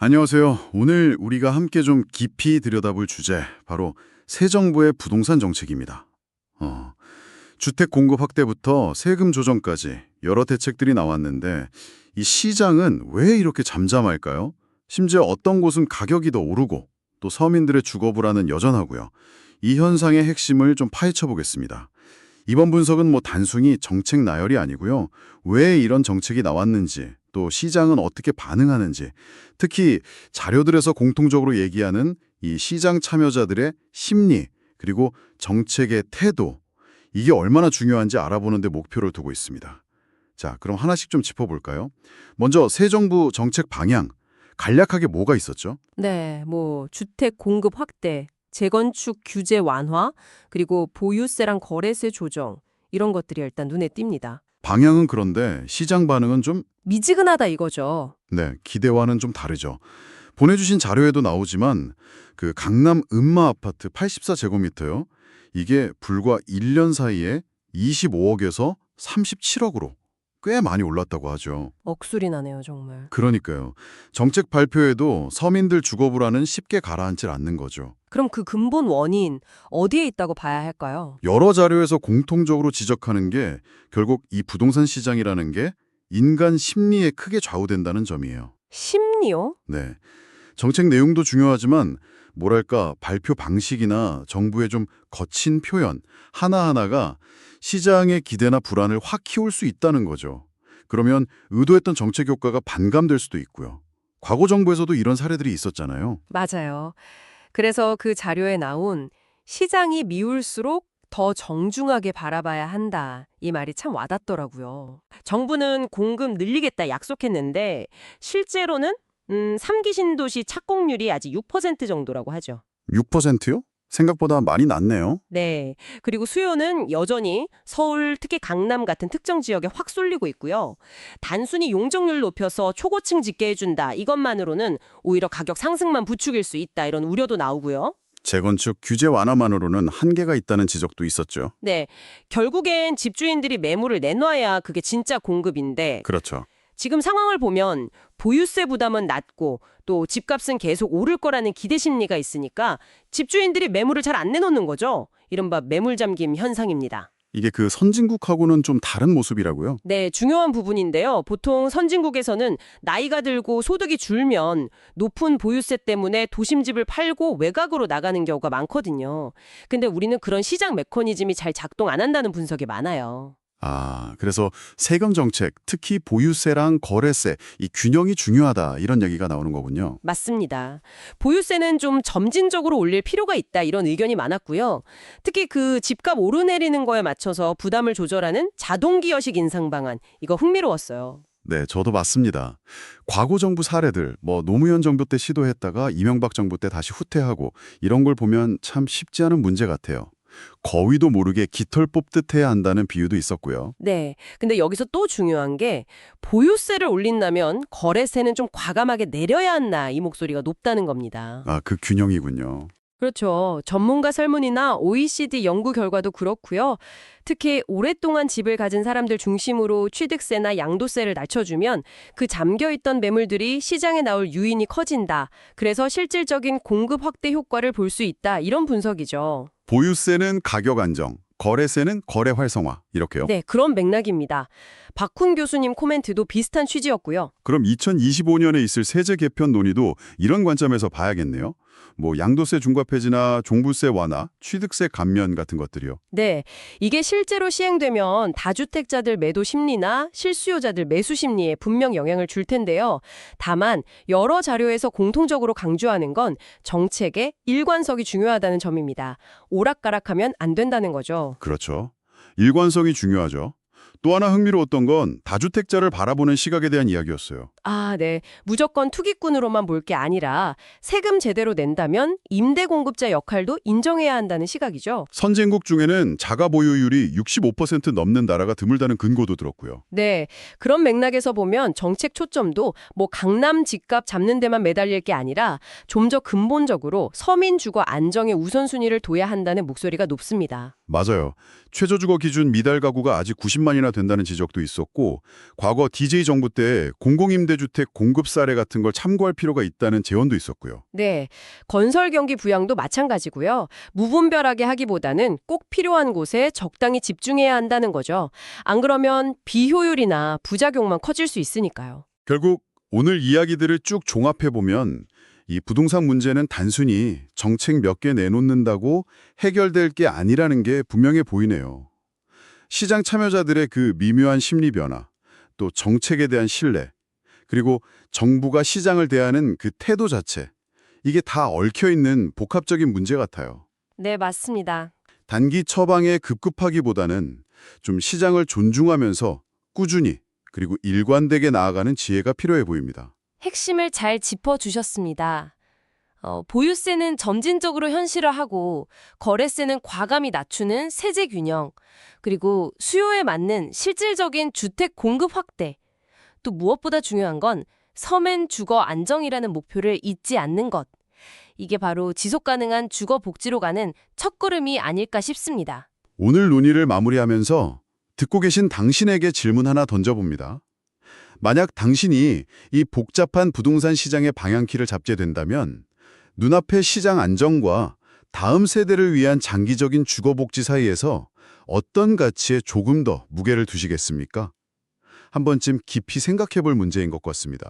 안녕하세요. 오늘 우리가 함께 좀 깊이 들여다볼 주제, 바로 새 정부의 부동산 정책입니다. 주택 공급 확대부터 세금 조정까지 여러 대책들이 나왔는데 이 시장은 왜 이렇게 잠잠할까요? 심지어 어떤 곳은 가격이 더 오르고 또 서민들의 주거불안은 여전하고요. 이 현상의 핵심을 좀 파헤쳐 보겠습니다. 이번 분석은 단순히 정책 나열이 아니고요. 왜 이런 정책이 나왔는지, 또 시장은 어떻게 반응하는지, 특히 자료들에서 공통적으로 얘기하는 이 시장 참여자들의 심리, 그리고 정책의 태도, 이게 얼마나 중요한지 알아보는 데 목표를 두고 있습니다. 자, 그럼 하나씩 좀 짚어볼까요? 먼저 새 정부 정책 방향, 간략하게 뭐가 있었죠? 네, 주택 공급 확대, 재건축 규제 완화, 그리고 보유세랑 거래세 조정, 이런 것들이 일단 눈에 띕니다. 방향은 그런데 시장 반응은 좀, 미지근하다 이거죠. 기대와는 좀 다르죠. 보내주신 자료에도 나오지만 그 강남 음마 아파트 84제곱미터요. 이게 불과 1년 사이에 25억에서 37억으로 꽤 많이 올랐다고 하죠. 억술이 나네요, 정말. 그러니까요. 정책 발표에도 서민들 주거불안은 쉽게 가라앉질 않는 거죠. 그럼 그 근본 원인, 어디에 있다고 봐야 할까요? 여러 자료에서 공통적으로 지적하는 게 결국 이 부동산 시장이라는 게 인간 심리에 크게 좌우된다는 점이에요. 심리요? 네. 정책 내용도 중요하지만 뭐랄까 발표 방식이나 정부의 좀 거친 표현 하나하나가 시장의 기대나 불안을 확 키울 수 있다는 거죠. 그러면 의도했던 정책 효과가 반감될 수도 있고요. 과거 정부에서도 이런 사례들이 있었잖아요. 맞아요. 그래서 그 자료에 나온 시장이 미울수록 더 정중하게 바라봐야 한다. 이 말이 참 와닿더라고요. 정부는 공급 늘리겠다 약속했는데 실제로는 3기 신도시 착공률이 아직 6% 정도라고 하죠. 6%요? 생각보다 많이 낮네요. 네. 그리고 수요는 여전히 서울, 특히 강남 같은 특정 지역에 확 쏠리고 있고요. 단순히 용적률 높여서 초고층 짓게 해준다. 이것만으로는 오히려 가격 상승만 부추길 수 있다. 이런 우려도 나오고요. 재건축 규제 완화만으로는 한계가 있다는 지적도 있었죠. 네. 결국엔 집주인들이 매물을 내놔야 그게 진짜 공급인데 그렇죠. 지금 상황을 보면 보유세 부담은 낮고 또 집값은 계속 오를 거라는 기대 심리가 있으니까 집주인들이 매물을 잘 안 내놓는 거죠. 이른바 매물 잠김 현상입니다. 이게 그 선진국하고는 좀 다른 모습이라고요? 네, 중요한 부분인데요. 보통 선진국에서는 나이가 들고 소득이 줄면 높은 보유세 때문에 도심집을 팔고 외곽으로 나가는 경우가 많거든요. 근데 우리는 그런 시장 메커니즘이 잘 작동 안 한다는 분석이 많아요. 그래서 세금 정책, 특히 보유세랑 거래세, 이 균형이 중요하다 이런 얘기가 나오는 거군요. 맞습니다. 보유세는 좀 점진적으로 올릴 필요가 있다 이런 의견이 많았고요. 특히 그 집값 오르내리는 거에 맞춰서 부담을 조절하는 자동기여식 인상 방안, 이거 흥미로웠어요. 네, 저도 맞습니다. 과거 정부 사례들, 노무현 정부 때 시도했다가 이명박 정부 때 다시 후퇴하고 이런 걸 보면 참 쉽지 않은 문제 같아요. 거위도 모르게 깃털 뽑듯 해야 한다는 비유도 있었고요. 네. 근데 여기서 또 중요한 게 보유세를 올린다면 거래세는 좀 과감하게 내려야 한다. 이 목소리가 높다는 겁니다. 그 균형이군요. 그렇죠. 전문가 설문이나 OECD 연구 결과도 그렇고요. 특히 오랫동안 집을 가진 사람들 중심으로 취득세나 양도세를 낮춰주면 그 잠겨있던 매물들이 시장에 나올 유인이 커진다. 그래서 실질적인 공급 확대 효과를 볼 수 있다. 이런 분석이죠. 보유세는 가격 안정, 거래세는 거래 활성화 이렇게요. 네, 그런 맥락입니다. 박훈 교수님 코멘트도 비슷한 취지였고요. 그럼 2025년에 있을 세제 개편 논의도 이런 관점에서 봐야겠네요. 양도세 중과 폐지나 종부세 완화, 취득세 감면 같은 것들이요. 네, 이게 실제로 시행되면 다주택자들 매도 심리나 실수요자들 매수 심리에 분명 영향을 줄 텐데요. 다만 여러 자료에서 공통적으로 강조하는 건 정책의 일관성이 중요하다는 점입니다. 오락가락하면 안 된다는 거죠. 그렇죠. 일관성이 중요하죠. 또 하나 흥미로웠던 건 다주택자를 바라보는 시각에 대한 이야기였어요. 네. 무조건 투기꾼으로만 볼 게 아니라 세금 제대로 낸다면 임대 공급자 역할도 인정해야 한다는 시각이죠. 선진국 중에는 자가 보유율이 65% 넘는 나라가 드물다는 근거도 들었고요. 네. 그런 맥락에서 보면 정책 초점도 강남 집값 잡는 데만 매달릴 게 아니라 좀 더 근본적으로 서민 주거 안정의 우선순위를 둬야 한다는 목소리가 높습니다. 맞아요. 최저주거 기준 미달 가구가 아직 90만이나 된다는 지적도 있었고, 과거 DJ 정부 때 공공임대주택 공급 사례 같은 걸 참고할 필요가 있다는 제언도 있었고요. 네, 건설 경기 부양도 마찬가지고요. 무분별하게 하기보다는 꼭 필요한 곳에 적당히 집중해야 한다는 거죠. 안 그러면 비효율이나 부작용만 커질 수 있으니까요. 결국 오늘 이야기들을 쭉 종합해보면 이 부동산 문제는 단순히 정책 몇 개 내놓는다고 해결될 게 아니라는 게 분명해 보이네요. 시장 참여자들의 그 미묘한 심리 변화, 또 정책에 대한 신뢰, 그리고 정부가 시장을 대하는 그 태도 자체, 이게 다 얽혀있는 복합적인 문제 같아요. 네, 맞습니다. 단기 처방에 급급하기보다는 좀 시장을 존중하면서 꾸준히 그리고 일관되게 나아가는 지혜가 필요해 보입니다. 핵심을 잘 짚어주셨습니다. 보유세는 점진적으로 현실화하고 거래세는 과감히 낮추는 세제 균형, 그리고 수요에 맞는 실질적인 주택 공급 확대, 또 무엇보다 중요한 건 서민 주거 안정이라는 목표를 잊지 않는 것. 이게 바로 지속가능한 주거 복지로 가는 첫걸음이 아닐까 싶습니다. 오늘 논의를 마무리하면서 듣고 계신 당신에게 질문 하나 던져봅니다. 만약 당신이 이 복잡한 부동산 시장의 방향키를 잡게 된다면 눈앞의 시장 안정과 다음 세대를 위한 장기적인 주거복지 사이에서 어떤 가치에 조금 더 무게를 두시겠습니까? 한 번쯤 깊이 생각해 볼 문제인 것 같습니다.